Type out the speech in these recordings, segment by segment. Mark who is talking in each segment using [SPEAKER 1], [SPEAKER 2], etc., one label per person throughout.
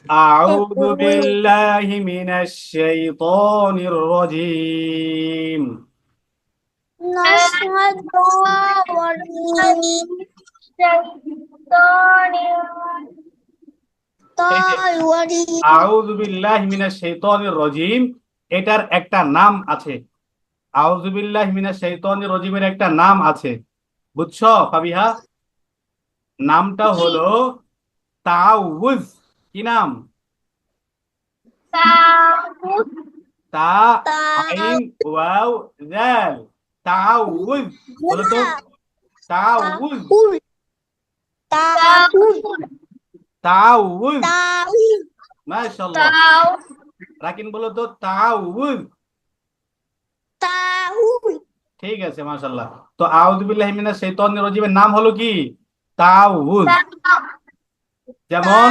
[SPEAKER 1] أعوذ بالله من الشيطان الرجيم এই যে আউযু বিল্লাহি মিনাশ শাইতানির রাজিম, এটার একটা নাম আছে। আউযু বিল্লাহি মিনাশ শাইতানির রাজিমের একটা নাম আছে, বুঝছো ফাবিহা? নামটা হলো তাউজ। কি নাম? তা আইন ওয়াও জাল, তাউজ। বলো তো, তাউজ। তাউজ। মাশাআল্লাহ। রাকিন বলো তো, তাউজ। ঠিক আছে, মাশাআল্লাহ। তো আউযু বিল্লাহি মিনাশ শাইতানির রাজিমের নাম হলো কি? তাউজ। যেমন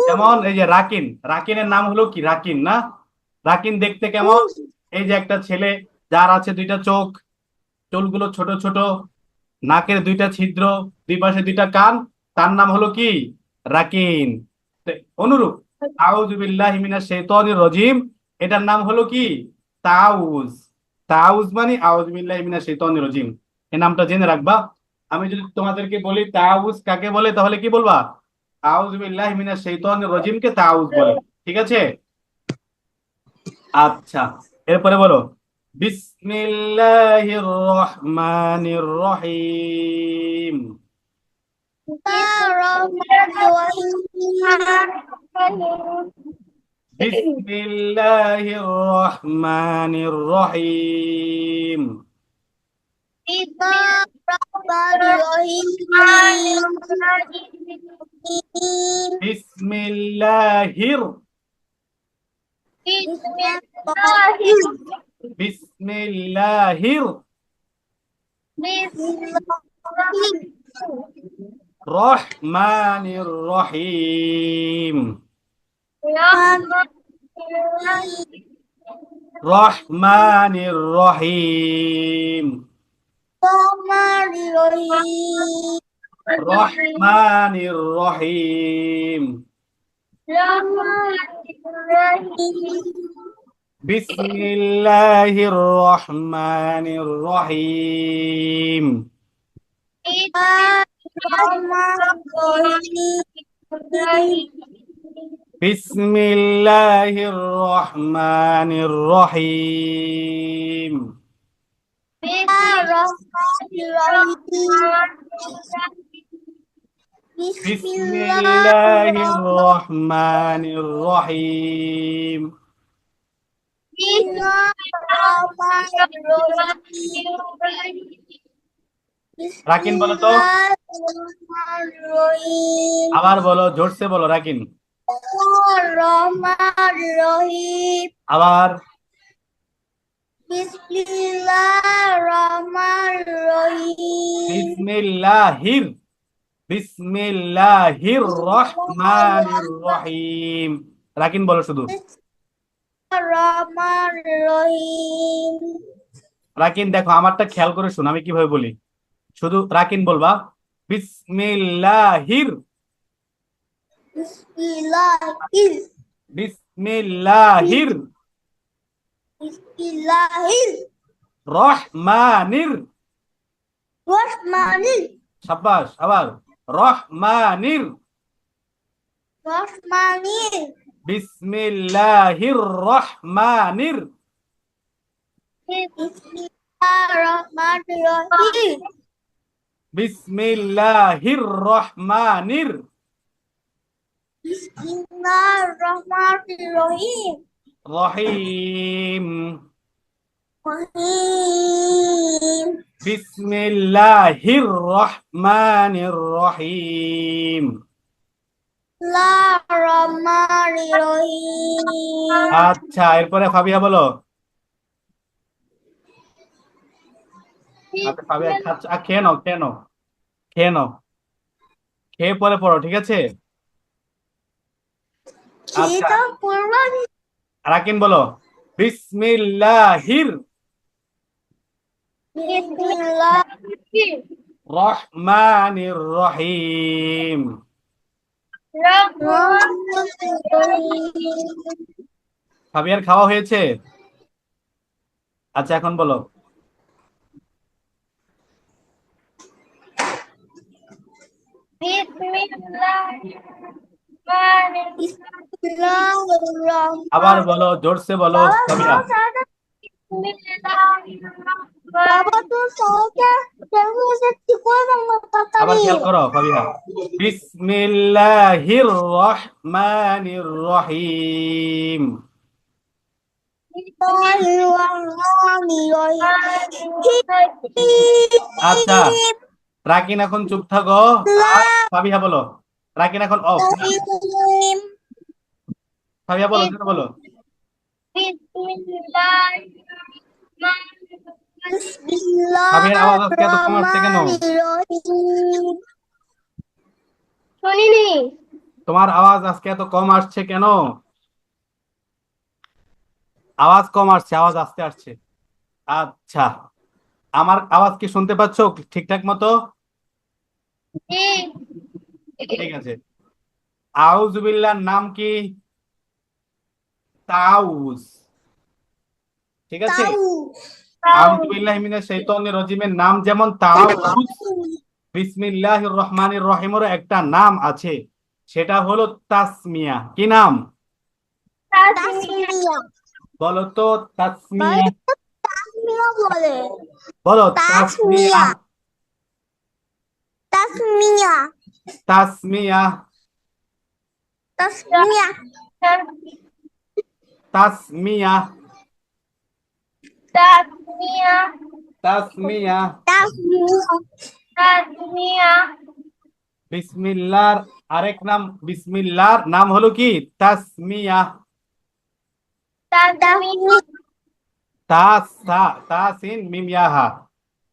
[SPEAKER 1] যেমন এই যে রাকিন, রাকিনের নাম হলো কি? রাকিন না? রাকিন দেখতে কেমন? এই যে একটা ছেলে, যার আছে দুইটা চোখ, চুলগুলো ছোট ছোট, নাকের দুইটা ছিদ্র, দুই পাশে দুইটা কান, তার নাম হলো কি? রাকিন। তো অনুরূপ আউযু বিল্লাহি মিনাশ শাইতানির রাজিম, এটার নাম হলো কি? তাউজ। তাউজ মানে আউযু বিল্লাহি মিনাশ শাইতানির রাজিম, এই নামটা জেনে রাখবা। আমি যদি তোমাদেরকে বলি তাউজ কাকে বলে, তাহলে কি বলবা? আউযু বিল্লাহি মিনাশ শাইতানির রাজিমকে তাউজ বলে। ঠিক আছে? আচ্ছা, এরপরে বলো বিসমিল্লাহির রহমানির রহিম। বিসমিল্লাহির রহমানির রহিম। বিসমিল্লাহির, বিসমিল্লাহির রহমানির রহিম। রহমানির রহিম। রহমানির রহিম। বিসমিল্লাহির রহমানির রহিম। বিসমিল্লাহির রহমানির রহিম। বিসমিল্লাহির রহমানির রহিম। রাকিন বলো তো, আবার বলো, জোরসে বলো রাকিন। আবার। বিসমিল্লাহির, বিসমিল্লাহির রহমানির রহিম। রাকিন বলো শুধু। রাকিন দেখো, আমারটা খেয়াল করে শোনো, আমি কিভাবে বলি। শুধু রাকিন বলবা, বিসমিল্লাহির, বিসমিল্লাহির রহমানির, সাব্বাস। আবার রহমানির। বিসমিল্লাহির রহমানির, বিসমিল্লাহির রহমানির রহিম। বিসমিল্লাহির রহমানির রহিম। আচ্ছা, এরপরে ফাবিয়া বলো। আচ্ছা ফাবিয়া খাচ্ছ, খেয়ে নাও, খেয়ে নাও, খেয়ে নাও, খেয়ে পরে পড়ো, ঠিক আছে? আচ্ছা, রাকিন বলো বিসমিল্লাহির রহমানির রহিম। ফাবিয়ার খাওয়া হয়েছে? আচ্ছা এখন বলো। আবার বলো, জোরসে বলো ফাবিয়া।
[SPEAKER 2] বাবা তো সহজে
[SPEAKER 1] আবার খেয়াল করো ফাবিয়া। বিসমিল্লাহির রহমানির রহিম। আচ্ছা, রাকিন এখন চুপ থাকো। আর ফাবিহা বলো। রাকিন এখন অফ না? ফাবিহা বলো, জোরে বলো। ফাবিহার আওয়াজ আজকে এত কম আসছে কেন?
[SPEAKER 2] শুনিনি।
[SPEAKER 1] তোমার আওয়াজ আজকে এত কম আসছে কেন? আওয়াজ কম আসছে, আওয়াজ আস্তে আসছে। আচ্ছা, আমার আওয়াজ কি শুনতে পাচ্ছ ঠিকঠাক মতো? ঠিক আছে। আউযুবিল্লাহর নাম কি? তাউজ। ঠিক আছে। আউযুবিল্লাহি মিনাশ শাইতানির রাজিমের নাম যেমন তাউজ, বিসমিল্লাহির রহমানির রহিমেরও একটা নাম আছে, সেটা হলো তাসমিয়া। কি নাম? বলো তো তাসমিয়া।
[SPEAKER 2] বলে
[SPEAKER 1] বলো তাসমিয়া।
[SPEAKER 2] তাসমিয়া তাসমিয়া
[SPEAKER 1] তাসমিয়া।
[SPEAKER 2] তাসমিয়া
[SPEAKER 1] তাসমিয়া।
[SPEAKER 2] তাসমিয়া
[SPEAKER 1] তাসমিয়া।
[SPEAKER 2] তাসমিয়া
[SPEAKER 1] বিসমিল্লাহর আরেক নাম, বিসমিল্লাহর নাম হলো কি? তাসমিয়া।
[SPEAKER 2] তাসমিয়া
[SPEAKER 1] তাস তা তাসিন মিম ইয়াহা,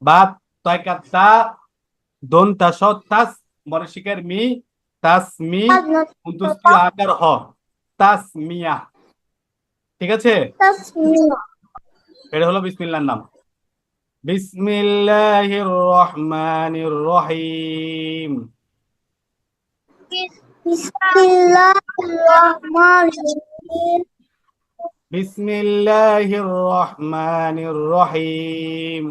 [SPEAKER 1] বা তয়কাত তা, দোন তাস তাস, মরশিকের মি, তাসমি, উন্তুস্তি আকার হ, তাসমিয়া। ঠিক আছে।
[SPEAKER 2] তাসমিয়া
[SPEAKER 1] এটা হলো বিসমিল্লাহর নাম। বিসমিল্লাহির রহমানির রহিম।
[SPEAKER 2] বিসমিল্লাহিররহমানিররহিম
[SPEAKER 1] বিসমিল্লাহির রহমানির রহিম।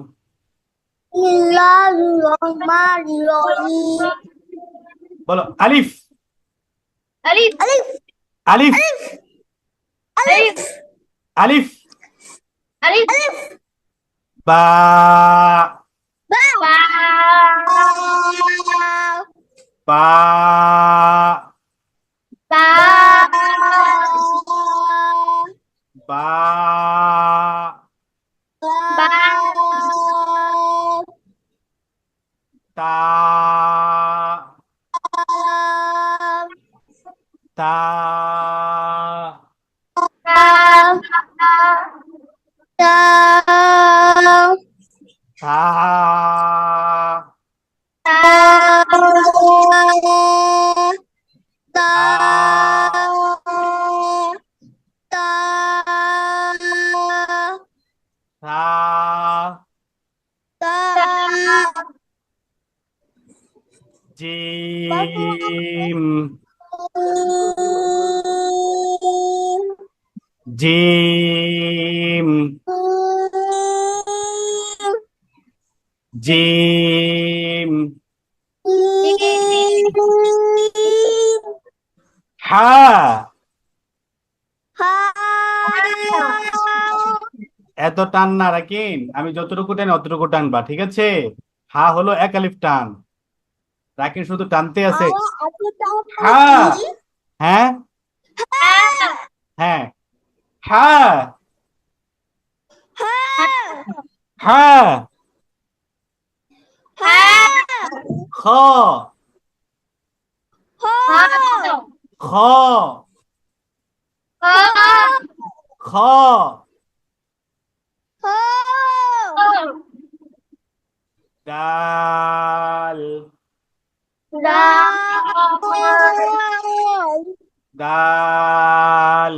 [SPEAKER 2] বিসমিল্লাহিররহমানিররহিম
[SPEAKER 1] বলো আলিফ।
[SPEAKER 2] আলিফ
[SPEAKER 1] আলিফ।
[SPEAKER 2] আলিফ
[SPEAKER 1] আলিফ।
[SPEAKER 2] আলিফ
[SPEAKER 1] বা।
[SPEAKER 2] বা
[SPEAKER 1] বা।
[SPEAKER 2] বা
[SPEAKER 1] বা।
[SPEAKER 2] বা
[SPEAKER 1] তা। তা। থা। থা। থা। জিম। জিম। জিম। হা। এত টান না রাকিন, আমি যতটুকু টানি অতটুকু টানবা, ঠিক আছে? হা হলো এক আলিফ টান। রাকিন শুধু টানতে আছে। হা। হ্যাঁ। হ্যাঁ। হা। হা। খ। খ। খ। দাল। দাল। দাল।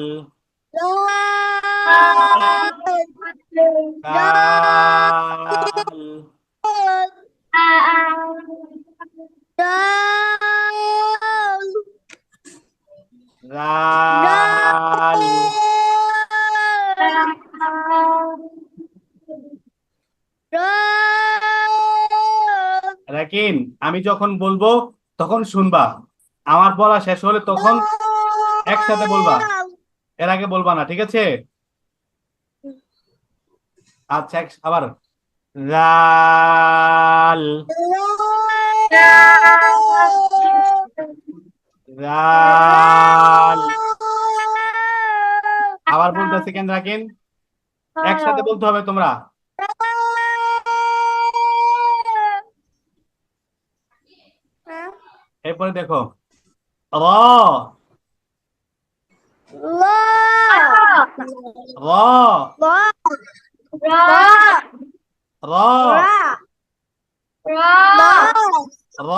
[SPEAKER 1] রাল। রাকিন, আমি যখন বলবো তখন শুনবা, আমার বলা শেষ হলে তখন একসাথে বলবা, এর আগে বলবা না, ঠিক আছে? আচ্ছা, আবার রাল। রাল। আবার বলতে সেকেন্ড রাকিন, একসাথে বলতে হবে তোমরা। এরপরে দেখো, র। র। র। র।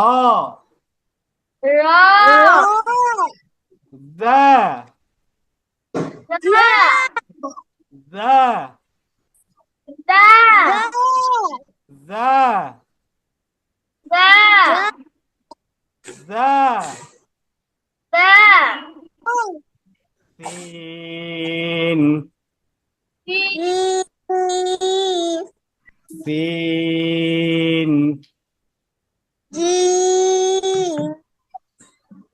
[SPEAKER 1] দা। দা। দা। দা। সিন। সিন।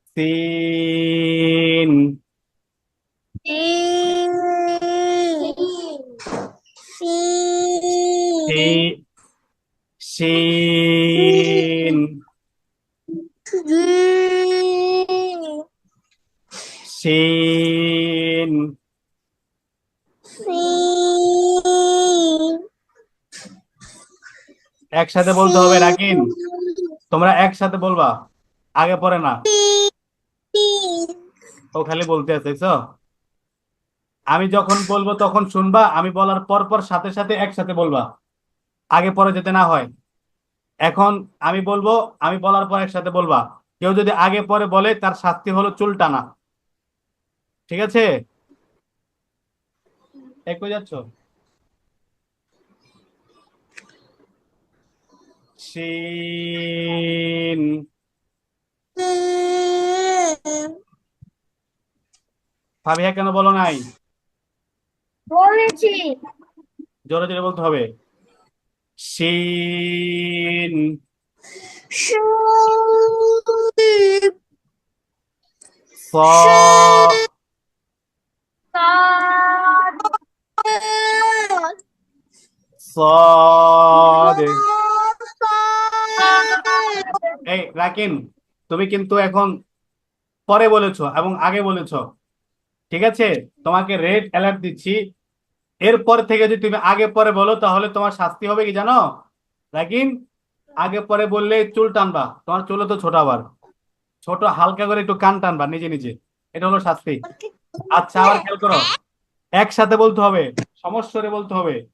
[SPEAKER 1] সিন। সি- শিন। শিন। একসাথে বলতে হবে রাকিন, তোমরা একসাথে বলবা, আগে পরে না। ও খালি বলতে আছে, দেখছো? আমি যখন বলবো তখন শুনবা, আমি বলার পর পর সাথে সাথে একসাথে বলবা, আগে পরে যেতে না হয়। এখন আমি বলবো, আমি বলার পর একসাথে বলবা। কেউ যদি আগে পরে বলে তার শাস্তি হলো চুল টানা, ঠিক আছে? একই যাচ্ছ। শিন। ফাবিহা কেন বলো নাই?
[SPEAKER 2] বলেছি।
[SPEAKER 1] জোরে জোরে বলতে হবে। শিন। স। সদ। এই রাকিন, তুমি কিন্তু এখন পরে বলেছো এবং আগে বলেছো, ঠিক আছে? তোমাকে রেড অ্যালার্ট দিচ্ছি। এরপর থেকে যদি তুমি আগে পরে বলো তাহলে তোমার শাস্তি হবে কি জানো রাকিন? আগে পরে বললে চুল টানবা, তোমার চুলও তো ছোট, আবার ছোট হালকা করে একটু কান টানবা নিজে নিজে, এটা হলো শাস্তি। আচ্ছা, আবার খেয়াল করো, একসাথে বলতে হবে, সমস্বরে বলতে হবে।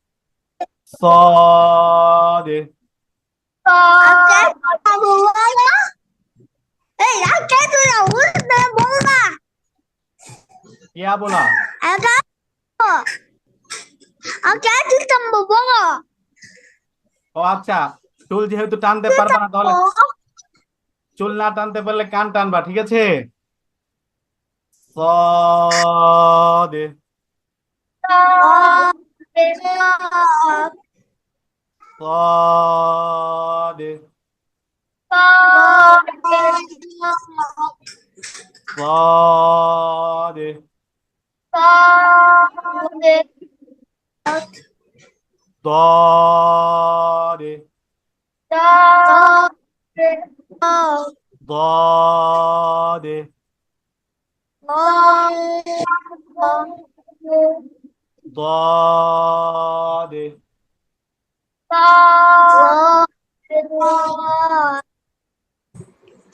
[SPEAKER 1] সদ। ইয়া বলা। ও আচ্ছা, চুল যেহেতু টানতে পারবা না তাহলে, চুল না টানতে পারলে কান টানবা, ঠিক আছে? সদ। সদ। সদ। ضاد. ضاد. ضاد.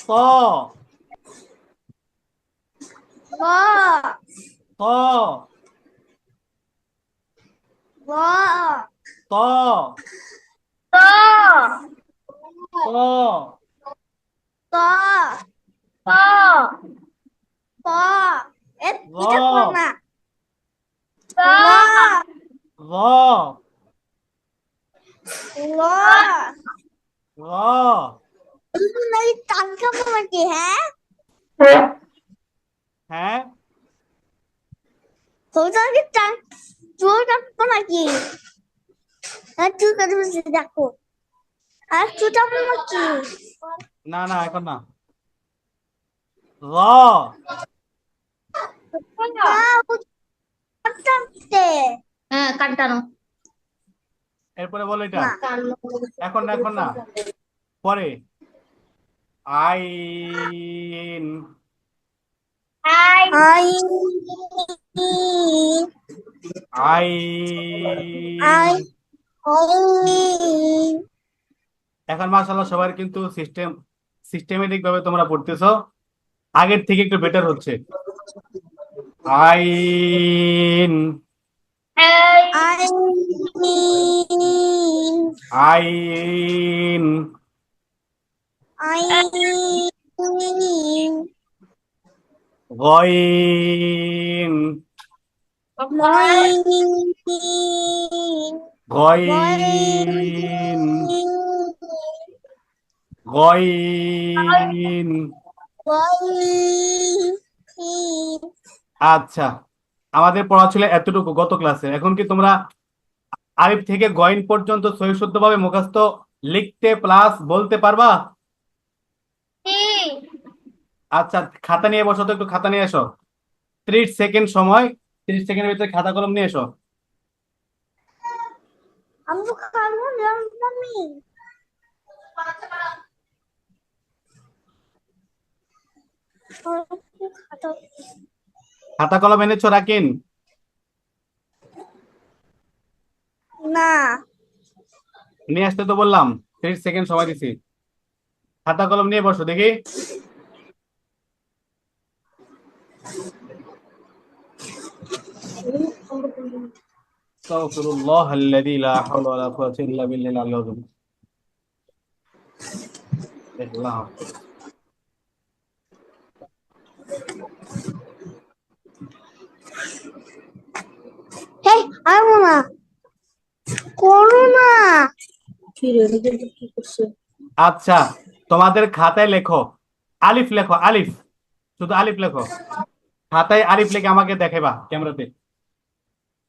[SPEAKER 1] طا. طا. طا. طا. ظا. ظا. ظا. হ্যাঁ,
[SPEAKER 3] 거기서 짱 주워잡고 나기. 나 주워잡으면서 잡고. 아 주워잡고 나기.
[SPEAKER 1] না না এখন না ল
[SPEAKER 3] 아 깜짝대.
[SPEAKER 2] হ্যাঁ কাটানো
[SPEAKER 1] এরপরে বলো এটা
[SPEAKER 3] না
[SPEAKER 1] এখন না এখন না পরে আইন
[SPEAKER 2] আই
[SPEAKER 3] 아이
[SPEAKER 1] আইন
[SPEAKER 3] 아이 아이
[SPEAKER 1] এখন মাশাআল্লাহ সবার কিন্তু সিস্টেমেটিক ভাবে তোমরা পড়তেছো আগের থেকে একটু বেটার হচ্ছে আইন
[SPEAKER 2] আই
[SPEAKER 3] 아이
[SPEAKER 1] আইন
[SPEAKER 3] 아이
[SPEAKER 1] গইন
[SPEAKER 3] 머이
[SPEAKER 1] গইন গইন আচ্ছা আমাদের পড়া ছিল এতটুকু গত ক্লাসে এখন কি তোমরা আলিফ থেকে গইন পর্যন্ত সহি শুদ্ধভাবে মুখস্থ লিখতে প্লাস বলতে পারবা আচ্ছা খাতা নিয়ে বসো তো একটু খাতা নিয়ে এসো 30 সেকেন্ড সময় 30 সেকেন্ডের ভিতরে খাতা কলম নিয়ে এসো
[SPEAKER 3] 아무도 가면 람람이
[SPEAKER 1] খাতা কলম এনেছো রাকিন
[SPEAKER 3] না
[SPEAKER 1] নিয়ে আসতে তো বললাম 30 সেকেন্ড সময় দিছি খাতা কলম নিয়ে বসো দেখি আস্তাগফিরুল্লাহ আল্লাযী লা হাওলা ওয়ালা কুওয়াতা ইল্লা বিল্লাহিল আলিয়্যিল আযীম আল্লাহ
[SPEAKER 3] হে আরো না করো না
[SPEAKER 1] আচ্ছা তোমাদের খাতায় লেখো আলিফ লেখো আলিফ শুধু আলিফ লেখো খাতায় আলিফ লিখে আমাকে দেখাবা ক্যামেরাতে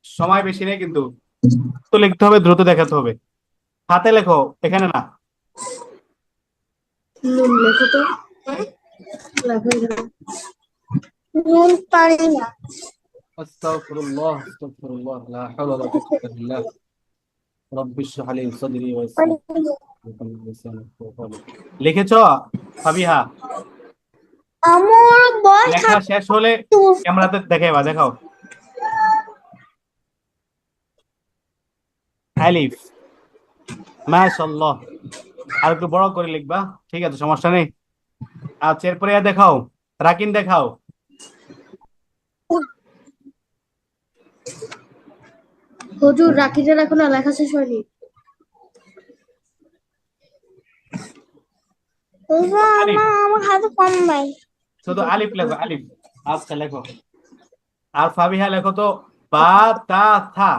[SPEAKER 1] সময় বেশি নেই কিন্তু তো লিখতে হবে দ্রুত দেখাতে হবে খাতায় লেখো এখানে না
[SPEAKER 3] নুন লেখো তো নুন পারি না
[SPEAKER 1] আস্তাগফিরুল্লাহ আস্তাগফিরুল্লাহ লা হাওলা ওয়ালা কুওয়াতা ইল্লা বিল্লাহ রব্বি ইশরাহ লি সাদরি ওয়া ইয়াসসির লি আমরি লিখেছো ফাবিহা
[SPEAKER 3] আমার বয়স
[SPEAKER 1] লেখা শেষ হলে ক্যামেরাতে দেখাইবা দেখাও আলিফ মাশাআল্লাহ আর একটু বড় করে লিখবা ঠিক আছে সমস্যা নেই আচ্ছা এরপরে দেখাও রাকিন দেখাও
[SPEAKER 2] হুজুর রাকিদের এখনো লেখা শেষ হয়নি
[SPEAKER 3] আমার হাতে কম ভাই
[SPEAKER 1] শুধু আলিফ লেখো আলিফ আচ্ছা লেখো আর ফাবিহা লেখো তো বা তা থা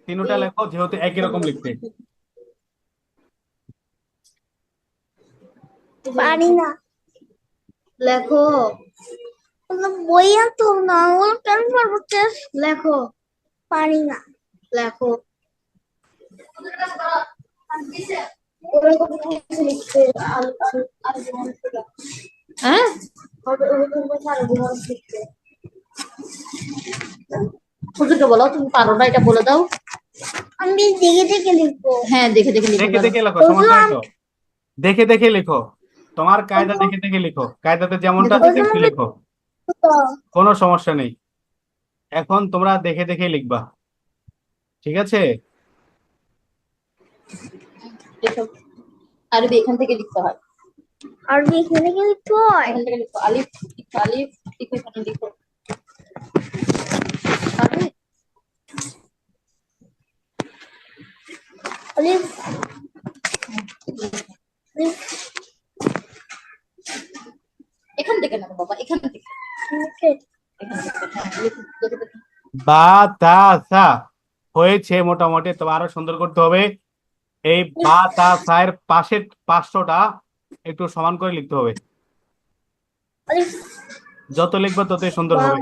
[SPEAKER 1] তিনটা লেখো যেহেতু একই রকম লিখতে
[SPEAKER 3] পারি না
[SPEAKER 2] লেখো
[SPEAKER 3] বই আনতো না ওর কেন পারবো
[SPEAKER 2] লেখো
[SPEAKER 3] পারি না
[SPEAKER 2] লেখো হ্যাঁ হুজুরকে বলো তুমি পারো না এটা বলে দাও
[SPEAKER 3] আমি দেখে দেখে লিখবো
[SPEAKER 2] হ্যাঁ দেখে দেখে লিখে
[SPEAKER 1] দেখে দেখে লেখো সমস্যা নেই তো দেখে দেখে লেখো তোমার কায়দা দেখে দেখে লিখো কায়দাতে যেমনটা আছে তেমনি লেখো কোনো সমস্যা নেই এখন তোমরা দেখে দেখে লিখবা ঠিক আছে
[SPEAKER 2] আরবি এখান থেকে লিখতে হয়
[SPEAKER 3] আর এখানে থেকে লিখতে হয়
[SPEAKER 2] এখান থেকে লিখো আলিফ আলিফ লিখো এখানে লিখো পারবে?
[SPEAKER 3] আলিফ
[SPEAKER 2] এখান থেকে না বাবা এখান থেকে
[SPEAKER 3] লিখে
[SPEAKER 2] এখান থেকে হ্যাঁ লিখো দেখে দেখে
[SPEAKER 1] বা তা সা হয়েছে মোটামুটি তবে আরো সুন্দর করতে হবে এই বা তা সা এর পাশের পাঁচশোটা একটু সমান করে লিখতে হবে
[SPEAKER 3] আলিফ
[SPEAKER 1] যত লিখবে ততই সুন্দর হবে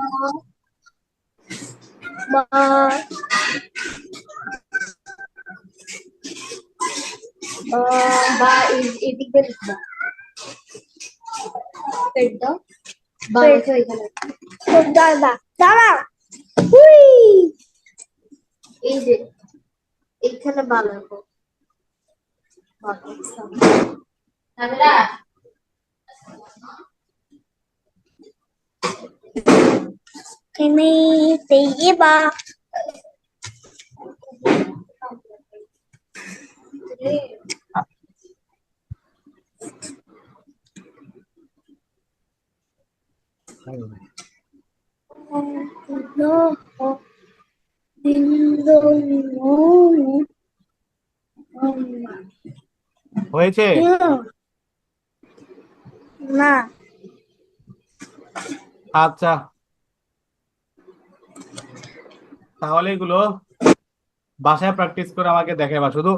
[SPEAKER 3] বা
[SPEAKER 2] বা এদিক দিয়ে লিখবা পেট দাও বা
[SPEAKER 3] পেট।
[SPEAKER 2] রেখে এখানে
[SPEAKER 3] দাঁড়া দাঁড়া হুই
[SPEAKER 2] এই যে এইখানে বা লেখো বা
[SPEAKER 3] এনে তেয়ে বা no বিন্দু
[SPEAKER 1] হয়েছে?
[SPEAKER 3] না
[SPEAKER 1] আচ্ছা, তাহলে এগুলো বাসায় প্র্যাকটিস করে আমাকে দেখাবা। শুধু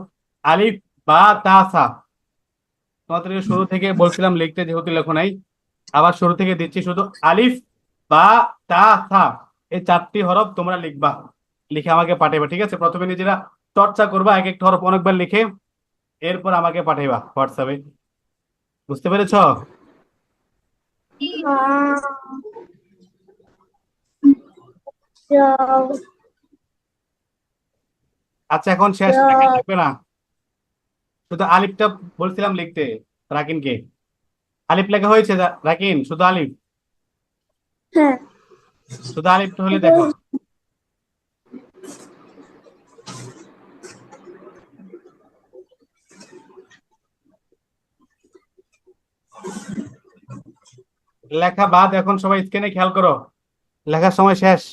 [SPEAKER 1] আলিফ বা তা সা তোমাদেরকে শুরু থেকে বলছিলাম লিখতে, যেহেতু লেখো নাই, আবার শুরু থেকে দিচ্ছি। শুধু আলিফ বা তা সা এই 4টি হরফ তোমরা লিখবা, লিখে আমাকে পাঠাইবা। ঠিক আছে? প্রথমে নিজেরা চর্চা করবা, এক একটা হরফ অনেকবার লিখে, এরপর আমাকে পাঠাইবা হোয়াটসঅ্যাপে। বুঝতে পেরেছো?
[SPEAKER 3] যাও
[SPEAKER 1] আচ্ছা, এখন শেষ, লেখা
[SPEAKER 3] যাও
[SPEAKER 1] লাগবে না। শুধু আলিফটা বলছিলাম লিখতে রাকিনকে। আলিফ লেখা হয়েছে রাকিন? শুধু আলিফ,
[SPEAKER 3] হ্যাঁ
[SPEAKER 1] শুধু আলিফটা হলে দেখো। লেখা বাদ, এখন সবাই স্ক্রিনে খেয়াল করো, লেখার সময় শেষ।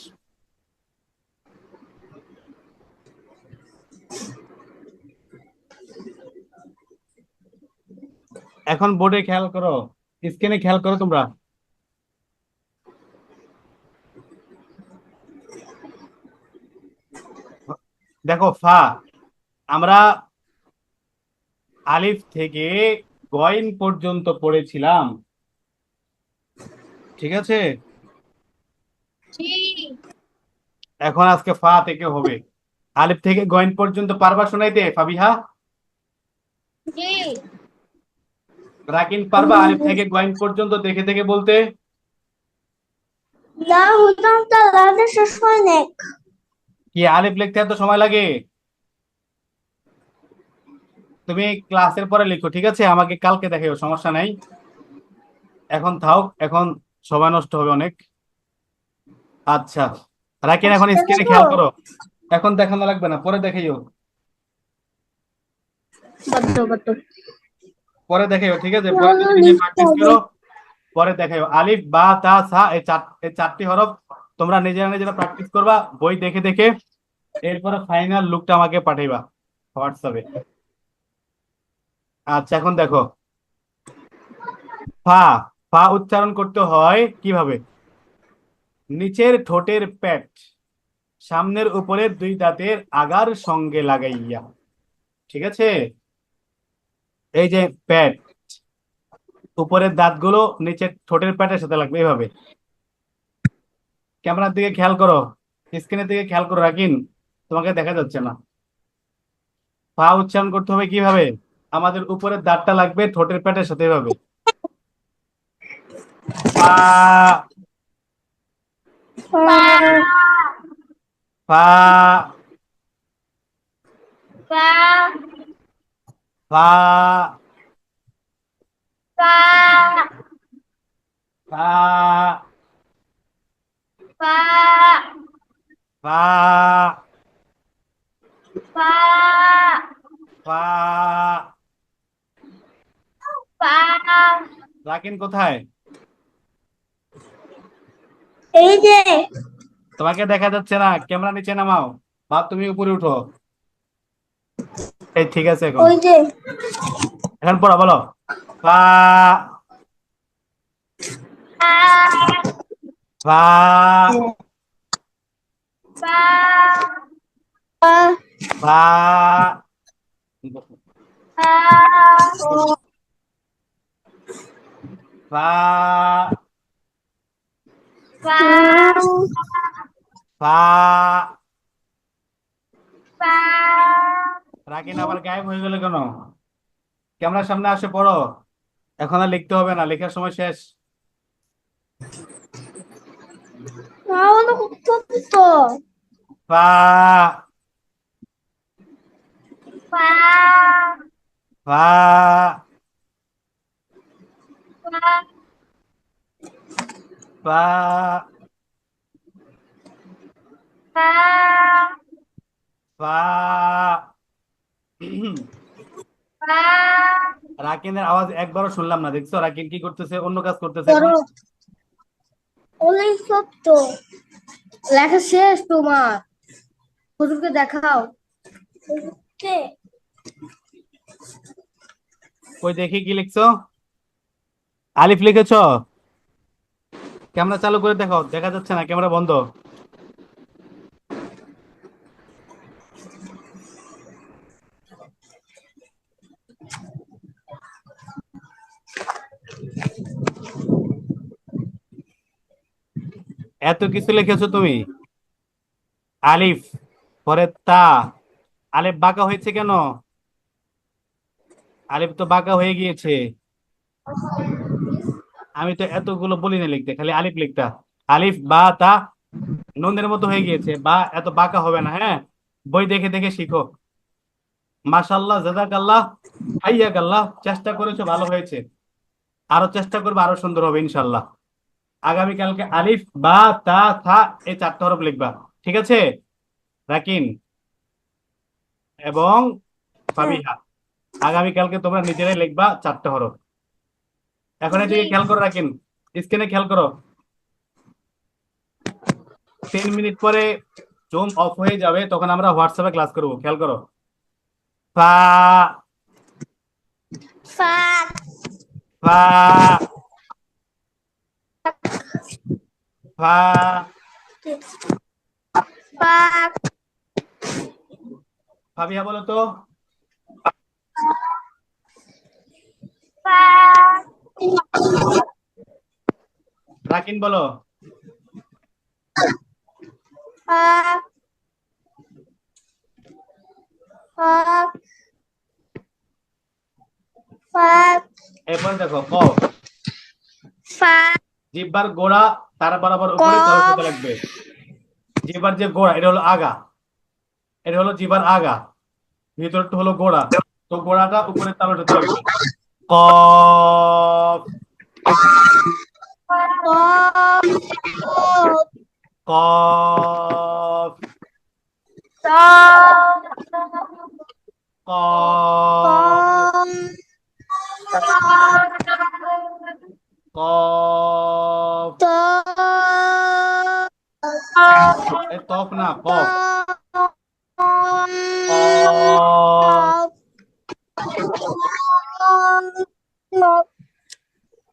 [SPEAKER 1] এখন বোর্ডে খেয়াল করো, স্ক্রিনে খেয়াল করো তোমরা। দেখো ফা, আমরা আলিফ থেকে গইন পর্যন্ত পড়েছিলাম। ঠিক আছে? এখন আজকে ফা থেকে হবে। আলিফ থেকে গইন পর্যন্ত পারবা শোনাইতে ফাবিহা? রাকিন পারবা আলিফ থেকে গইন পর্যন্ত দেখে দেখে বলতে?
[SPEAKER 3] না হতাম তা লাগে শেষ হয় না
[SPEAKER 1] কি আলিফ লিখতে এত সময় লাগে? তুমি ক্লাসের পরে লিখো, ঠিক আছে? আমাকে কালকে দেখাও, সমস্যা নাই। এখন থাও, এখন সময় নষ্ট হবে অনেক। আচ্ছা, রাকিন এখন
[SPEAKER 3] আসতে
[SPEAKER 1] স্ক্রিনে
[SPEAKER 3] দেবো
[SPEAKER 1] খেয়াল করো। এখন দেখানো লাগবে না, পরে দেখাইও।
[SPEAKER 2] বাদ্য বাদ্য
[SPEAKER 1] পরে দেখাইও, ঠিক আছে? পরে
[SPEAKER 3] তাহলে
[SPEAKER 1] নিজে নিজে
[SPEAKER 3] লিখতে
[SPEAKER 1] প্র্যাকটিস
[SPEAKER 3] হবে
[SPEAKER 1] করো, পরে দেখাইও। আলিফ বা তা সা এই 4টি হরফ তোমরা নিজেরা নিজেরা প্র্যাকটিস করবা বই দেখে দেখে, এরপরে ফাইনাল লুকটা আমাকে পাঠাইবা হোয়াটসঅ্যাপে। আচ্ছা, এখন দেখো ফা। ফা উচ্চারণ করতে হয় কিভাবে? নিচের ঠোঁটের পেট সামনের উপরের 2 দাঁতের আগার সঙ্গে লাগাইয়া। ঠিক আছে? এই যে পেট, উপরের দাঁতগুলো নিচের ঠোঁটের পেটের সাথে লাগবে এইভাবে। ক্যামেরার দিকে খেয়াল করো, স্ক্রিনের দিকে খেয়াল করো রাকিন, তোমাকে দেখা যাচ্ছে না। পা উচ্চারণ করতে হবে কিভাবে? আমাদের উপরের দাঁতটা লাগবে ঠোঁটের পেটের সাথে এভাবে। পা, পা, পা, পা, পা, পা। রাকিন কোথায়?
[SPEAKER 3] এই যে
[SPEAKER 1] তোমাকে দেখা যাচ্ছে না, ক্যামেরা নিচে নামাও, বা তুমি উপরে উঠো। এই ঠিক আছে, এখন
[SPEAKER 3] ওই যে
[SPEAKER 1] এখন পড়া বলো। পা, পা, পা, পা, ফা।
[SPEAKER 3] ফা
[SPEAKER 1] রাকিন আবার গায়েব হয়ে গেল কেন? ক্যামেরার সামনে আসে পড়ো। এখন আর লিখতে হবে না, লেখার সময় শেষ।
[SPEAKER 3] 나오는 것부터
[SPEAKER 1] ফা।
[SPEAKER 3] 파
[SPEAKER 1] ফা।
[SPEAKER 3] 파
[SPEAKER 1] ফা।
[SPEAKER 3] 파
[SPEAKER 1] ফা।
[SPEAKER 3] 파
[SPEAKER 1] রাকিনের আওয়াজ একবারও শুনলাম না, দেখছো রাকিন কি করতেছে, অন্য কাজ করতেছে এখন।
[SPEAKER 2] করো
[SPEAKER 3] ওলাই সত্য
[SPEAKER 2] লেখা শেষ তোমার, হুজুরকে দেখাও।
[SPEAKER 3] কে
[SPEAKER 1] কই দেখি কি লিখছো। আলিফ লিখেছো? ক্যামেরা চালু করে দেখো, দেখা যাচ্ছে না, ক্যামেরা বন্ধ। এত কিছু লিখেছো তুমি। আলিফ, পরে তা। আলিফ বাঁকা হয়েছে কেন? আলিফ তো বাঁকা হয়ে গিয়েছে। আমি তো এতগুলো বলি না লিখতে, খালি আলিফ লিখতা। আলিফ বা তা নুনের মতো হয়ে গিয়েছে, বা এত বাঁকা হবে না, হ্যাঁ। বই দেখে দেখে শিখো। মাশাল্লাহ, জাযাকাল্লাহ, হাইয়াকাল্লাহ, চেষ্টা করেছো, ভালো হয়েছে। আরো চেষ্টা করবে, আরো সুন্দর হবে ইনশাল্লাহ। আগামীকালকে আলিফ বা তা থা এই চারটা হরফ লিখবা, ঠিক আছে? রাকিন এবং ফাবিহা, আগামীকালকে তোমরা নিজেরাই লিখবা চারটা হরফ। এখন এদিকে খেয়াল করো রাকিন, স্ক্রিনে খেয়াল করো। 3 মিনিট পরে জুম অফ হয়ে যাবে, তখন আমরা হোয়াটসঅ্যাপে ক্লাস করবো, খেয়াল করো। ফা।
[SPEAKER 3] ফা
[SPEAKER 1] ফা। ফা।
[SPEAKER 3] ফা
[SPEAKER 1] ফাবিহা বলো তো।
[SPEAKER 3] ফা
[SPEAKER 1] রাকিন বলো।
[SPEAKER 3] ফা ফা ফা
[SPEAKER 1] এরপরে দেখো কফ।
[SPEAKER 3] ফা
[SPEAKER 1] জিহ্বার গোড়া তার বরাবর উপরে তলের
[SPEAKER 3] কফ
[SPEAKER 1] সাথে লাগবে। জিহ্বার যে গোড়া, এটা হলো আগা, এটা হলো জিহ্বার আগা, ভিতরটা হলো গোড়া। তো গোড়াটা উপরে তালুর সাথে লাগবে। কফ।
[SPEAKER 3] কফ
[SPEAKER 1] কফ। কফ। কফ। এ তফ না, কফ।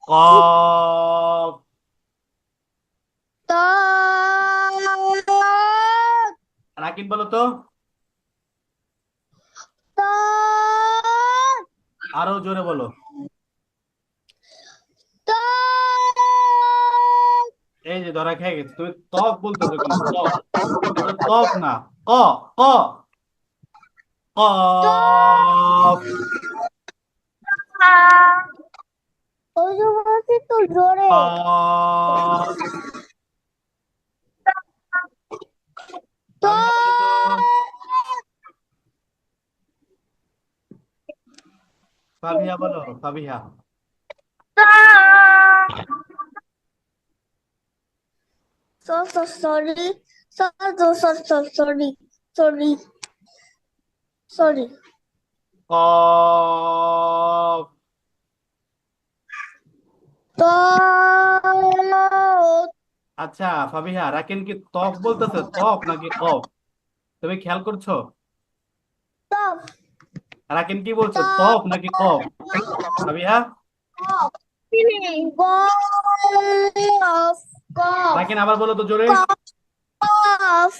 [SPEAKER 1] কফ। কফ। রাকিব বলো তো। আরো জোরে বলো। এই যে ধরা খেয়ে গেছে, তুমি তফ বলতেছো কেন? তফ, এটা তো তফ না। ক। ক। কফ।
[SPEAKER 3] তো জোরে
[SPEAKER 1] কফ।
[SPEAKER 3] তো
[SPEAKER 1] ফাবিহা বলো তো। ফাবিহা বলো, ফাবিহা।
[SPEAKER 3] sorry sorry sorry
[SPEAKER 1] কফ।
[SPEAKER 3] তো
[SPEAKER 1] আচ্ছা ফাবিহা, রাকিন কি তফ বলতেছে, তফ নাকি কফ? তুমি খেয়াল করছো?
[SPEAKER 3] stop
[SPEAKER 1] রাকিন কি বলছো,
[SPEAKER 3] stop
[SPEAKER 1] তফ নাকি কফ? ফাবিহা।
[SPEAKER 3] cough cough
[SPEAKER 1] রাকিন আবার বলো তো জোরে।
[SPEAKER 3] cough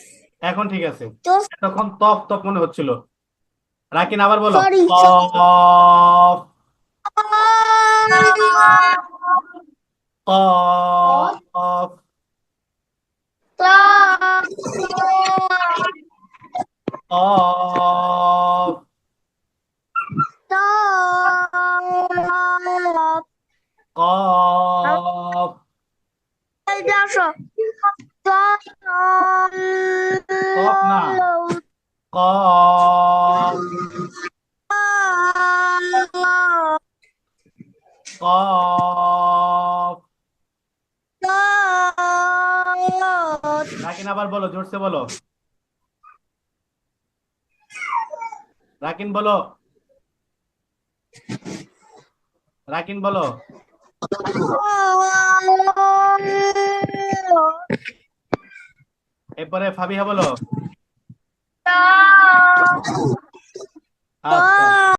[SPEAKER 1] এখন ঠিক আছে।
[SPEAKER 3] just
[SPEAKER 1] এতক্ষণ তফ তফ মনে হচ্ছিল। রাকিন আবার বলো।
[SPEAKER 3] sorry
[SPEAKER 1] কফ। কফ।
[SPEAKER 3] stop
[SPEAKER 1] কফ কফ কফ না কফ কফ রাকিন আবার বলো, জোরসে বলো। রাকিন বলো, রাকিন বলো। এরপরে ফাবিহা বলো। আচ্ছা